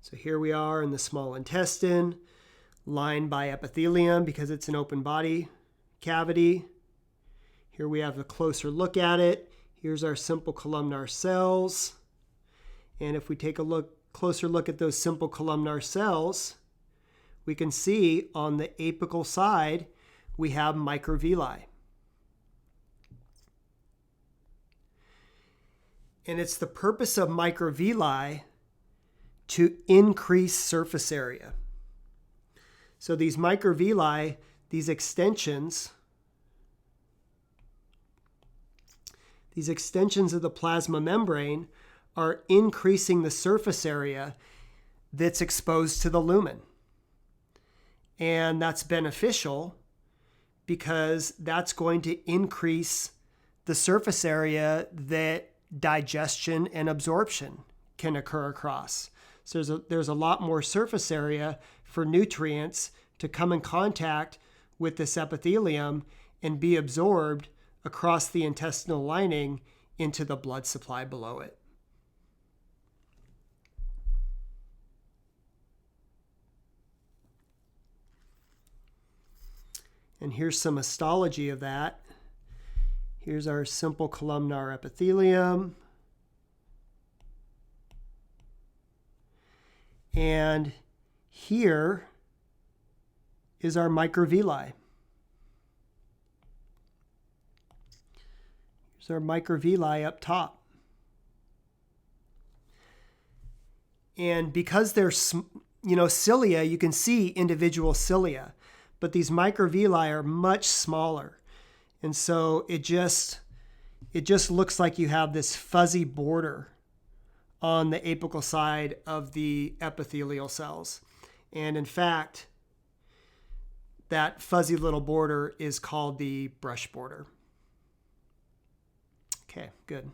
So here we are in the small intestine, lined by epithelium because it's an open body cavity. Here we have a closer look at it. Here's our simple columnar cells. And if we take a closer look at those simple columnar cells, we can see on the apical side, we have microvilli. And it's the purpose of microvilli to increase surface area. So these microvilli, these extensions of the plasma membrane are increasing the surface area that's exposed to the lumen. And that's beneficial because that's going to increase the surface area that digestion and absorption can occur across. So there's a lot more surface area for nutrients to come in contact with this epithelium and be absorbed across the intestinal lining into the blood supply below it. And here's some histology of that. Here's our simple columnar epithelium. And here is our microvilli. Here's our microvilli up top. And because they're, cilia, you can see individual cilia, but these microvilli are much smaller. And so it just looks like you have this fuzzy border on the apical side of the epithelial cells. And in fact, that fuzzy little border is called the brush border. Okay, good.